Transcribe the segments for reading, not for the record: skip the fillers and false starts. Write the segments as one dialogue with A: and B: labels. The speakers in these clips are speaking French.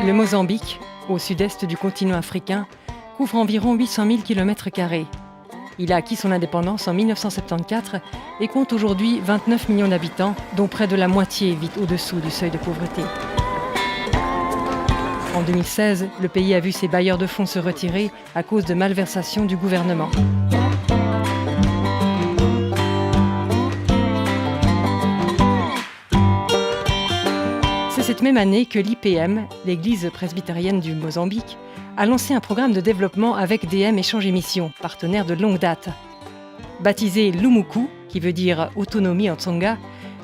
A: Le Mozambique, au sud-est du continent africain, couvre environ 800 000 km². Il a acquis son indépendance en 1974 et compte aujourd'hui 29 millions d'habitants, dont près de la moitié vit au-dessous du seuil de pauvreté. En 2016, le pays a vu ses bailleurs de fonds se retirer à cause de malversations du gouvernement. C'est cette même année que l'IPM, l'Église presbytérienne du Mozambique, a lancé un programme de développement avec DM Échange Émissions, partenaire de longue date. Baptisé Lumuku, qui veut dire autonomie en Tsonga,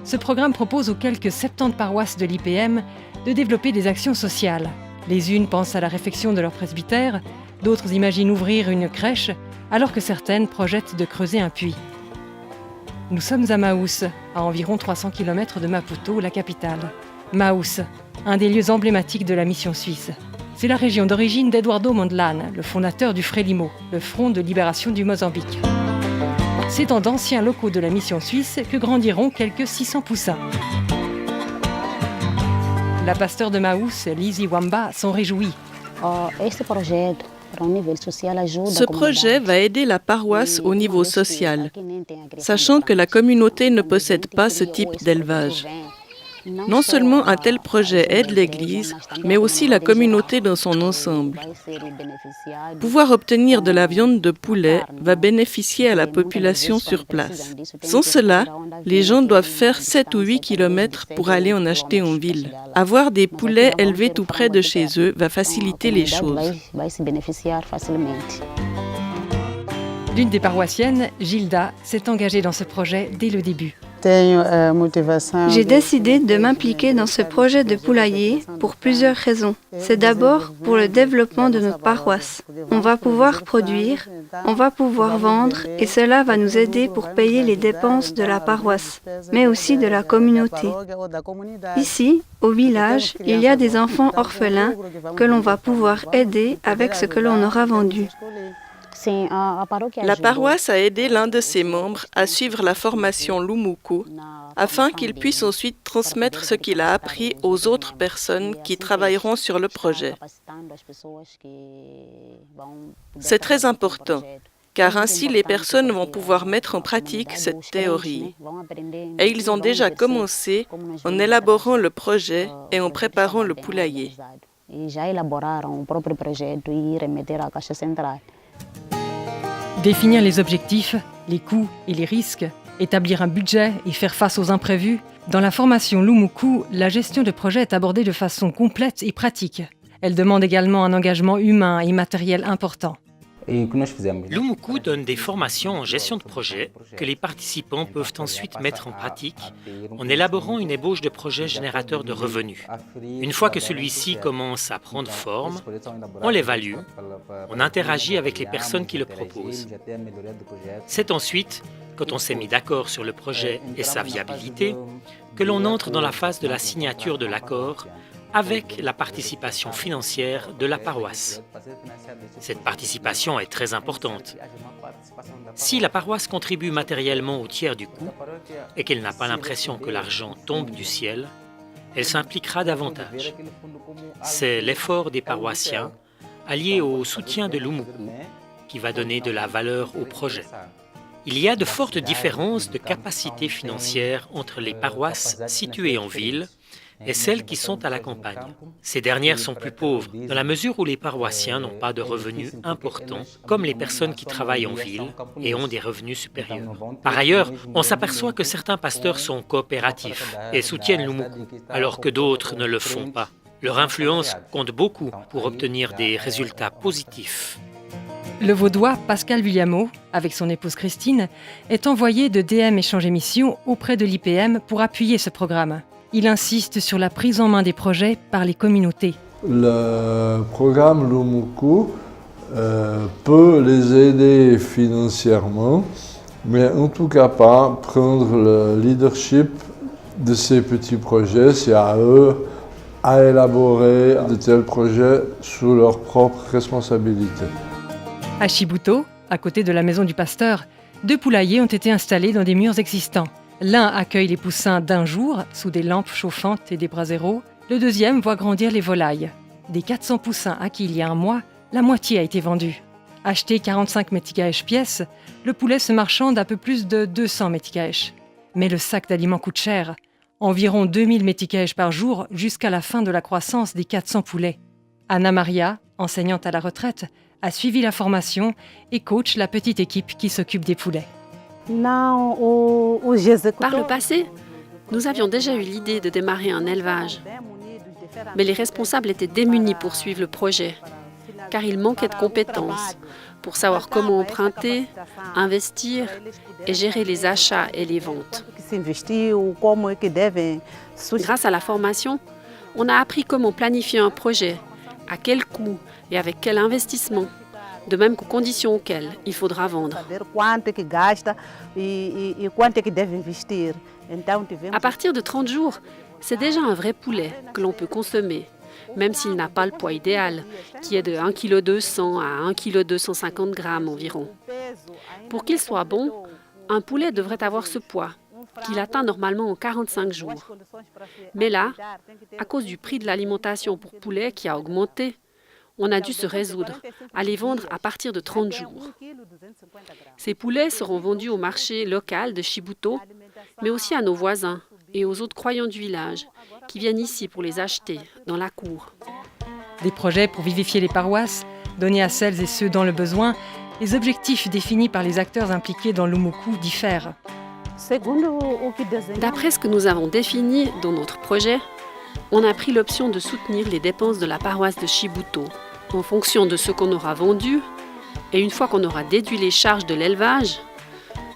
A: ce programme propose aux quelques 70 paroisses de l'IPM de développer des actions sociales. Les unes pensent à la réfection de leur presbytère, d'autres imaginent ouvrir une crèche, alors que certaines projettent de creuser un puits. Nous sommes à Maús, à environ 300 km de Maputo, la capitale. Maús, un des lieux emblématiques de la mission suisse. C'est la région d'origine d'Eduardo Mondlane, le fondateur du Frelimo, le Front de libération du Mozambique. C'est dans d'anciens locaux de la mission suisse que grandiront quelques 600 poussins. La pasteure de Maús, Lizzie Wamba, s'en réjouit.
B: Ce projet va aider la paroisse au niveau social, sachant que la communauté ne possède pas ce type d'élevage. Non seulement un tel projet aide l'Église, mais aussi la communauté dans son ensemble. Pouvoir obtenir de la viande de poulet va bénéficier à la population sur place. Sans cela, les gens doivent faire 7 ou 8 kilomètres pour aller en acheter en ville. Avoir des poulets élevés tout près de chez eux va faciliter les choses.
A: L'une des paroissiennes, Gilda, s'est engagée dans ce projet dès le début.
C: J'ai décidé de m'impliquer dans ce projet de poulailler pour plusieurs raisons. C'est d'abord pour le développement de notre paroisse. On va pouvoir produire, on va pouvoir vendre et cela va nous aider pour payer les dépenses de la paroisse, mais aussi de la communauté. Ici, au village, il y a des enfants orphelins que l'on va pouvoir aider avec ce que l'on aura vendu.
B: La paroisse a aidé l'un de ses membres à suivre la formation Lumuku afin qu'il puisse ensuite transmettre ce qu'il a appris aux autres personnes qui travailleront sur le projet. C'est très important, car ainsi les personnes vont pouvoir mettre en pratique cette théorie. Et ils ont déjà commencé en élaborant le projet et en préparant le poulailler.
A: Définir les objectifs, les coûts et les risques, établir un budget et faire face aux imprévus. Dans la formation Lumuku, la gestion de projet est abordée de façon complète et pratique. Elle demande également un engagement humain et matériel important.
D: Lumuku donne des formations en gestion de projet que les participants peuvent ensuite mettre en pratique en élaborant une ébauche de projet générateur de revenus. Une fois que celui-ci commence à prendre forme, on l'évalue, on interagit avec les personnes qui le proposent. C'est ensuite, quand on s'est mis d'accord sur le projet et sa viabilité, que l'on entre dans la phase de la signature de l'accord avec la participation financière de la paroisse. Cette participation est très importante. Si la paroisse contribue matériellement au tiers du coût et qu'elle n'a pas l'impression que l'argent tombe du ciel, elle s'impliquera davantage. C'est l'effort des paroissiens, allié au soutien de Lumuku, qui va donner de la valeur au projet. Il y a de fortes différences de capacité financière entre les paroisses situées en ville et celles qui sont à la campagne. Ces dernières sont plus pauvres, dans la mesure où les paroissiens n'ont pas de revenus importants, comme les personnes qui travaillent en ville et ont des revenus supérieurs. Par ailleurs, on s'aperçoit que certains pasteurs sont coopératifs et soutiennent Lumuku, alors que d'autres ne le font pas. Leur influence compte beaucoup pour obtenir des résultats positifs.
A: Le Vaudois Pascal Villamot, avec son épouse Christine, est envoyé de DM Échange Émissions auprès de l'IPM pour appuyer ce programme. Il insiste sur la prise en main des projets par les communautés.
E: Le programme Lumuku peut les aider financièrement, mais en tout cas pas prendre le leadership de ces petits projets. C'est à eux à élaborer de tels projets sous leur propre responsabilité.
A: À Chibuto, à côté de la maison du pasteur, 2 poulaillers ont été installés dans des murs existants. L'un accueille les poussins d'un jour, sous des lampes chauffantes et des braseros. Le deuxième voit grandir les volailles. Des 400 poussins acquis il y a un mois, la moitié a été vendue. Acheté 45 méticaèches pièce, le poulet se marchande à peu plus de 200 méticaèches. Mais le sac d'aliments coûte cher, environ 2000 méticaèches par jour jusqu'à la fin de la croissance des 400 poulets. Anna Maria, enseignante à la retraite, a suivi la formation et coach la petite équipe qui s'occupe des poulets.
F: Par le passé, nous avions déjà eu l'idée de démarrer un élevage. Mais les responsables étaient démunis pour suivre le projet, car il manquait de compétences pour savoir comment emprunter, investir et gérer les achats et les ventes. Grâce à la formation, on a appris comment planifier un projet, à quel coût et avec quel investissement, de même qu'aux conditions auxquelles il faudra vendre. À partir de 30 jours, c'est déjà un vrai poulet que l'on peut consommer, même s'il n'a pas le poids idéal, qui est de 1,2 kg à 1,250 kg environ. Pour qu'il soit bon, un poulet devrait avoir ce poids, qu'il atteint normalement en 45 jours. Mais là, à cause du prix de l'alimentation pour poulet qui a augmenté, on a dû se résoudre à les vendre à partir de 30 jours. Ces poulets seront vendus au marché local de Chibuto, mais aussi à nos voisins et aux autres croyants du village qui viennent ici pour les acheter dans la cour.
A: Des projets pour vivifier les paroisses, donner à celles et ceux dans le besoin, les objectifs définis par les acteurs impliqués dans l'Umuku diffèrent.
F: D'après ce que nous avons défini dans notre projet, on a pris l'option de soutenir les dépenses de la paroisse de Chibuto en fonction de ce qu'on aura vendu, et une fois qu'on aura déduit les charges de l'élevage,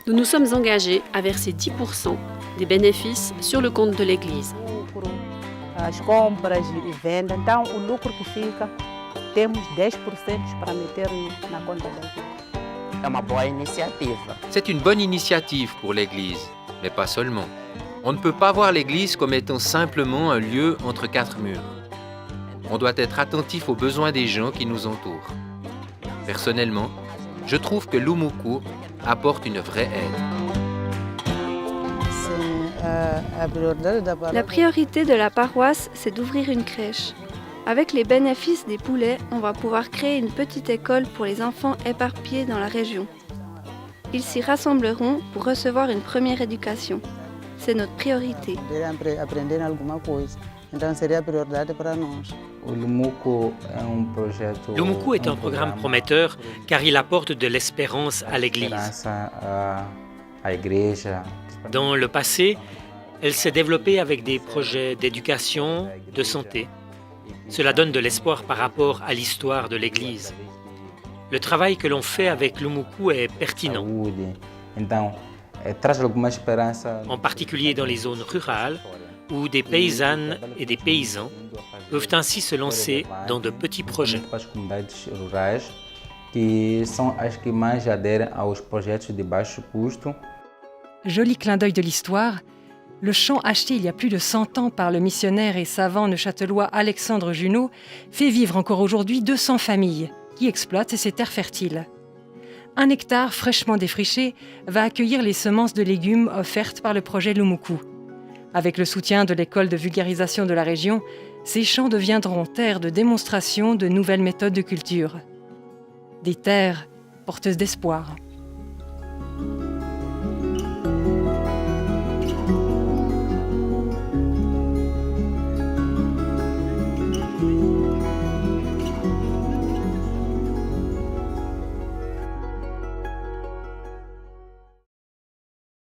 F: nous nous sommes engagés à verser 10% des bénéfices sur le compte de l'Église.
G: C'est une bonne initiative pour l'Église, mais pas seulement. On ne peut pas voir l'Église comme étant simplement un lieu entre quatre murs. On doit être attentif aux besoins des gens qui nous entourent. Personnellement, je trouve que l'Umuku apporte une vraie aide.
C: La priorité de la paroisse, c'est d'ouvrir une crèche. Avec les bénéfices des poulets, on va pouvoir créer une petite école pour les enfants éparpillés dans la région. Ils s'y rassembleront pour recevoir une première éducation. C'est notre priorité.
D: L'Umuku est un programme prometteur car il apporte de l'espérance à l'Église. Dans le passé, elle s'est développée avec des projets d'éducation, de santé. Cela donne de l'espoir par rapport à l'histoire de l'Église. Le travail que l'on fait avec l'Umuku est pertinent, en particulier dans les zones rurales, où des paysannes et des paysans peuvent ainsi se lancer dans de petits projets.
A: Joli clin d'œil de l'histoire, le champ acheté il y a plus de 100 ans par le missionnaire et savant neuchâtelois Alexandre Junot fait vivre encore aujourd'hui 200 familles qui exploitent ces terres fertiles. 1 hectare fraîchement défriché va accueillir les semences de légumes offertes par le projet L'Umuku. Avec le soutien de l'école de vulgarisation de la région, ces champs deviendront terres de démonstration de nouvelles méthodes de culture. Des terres porteuses d'espoir.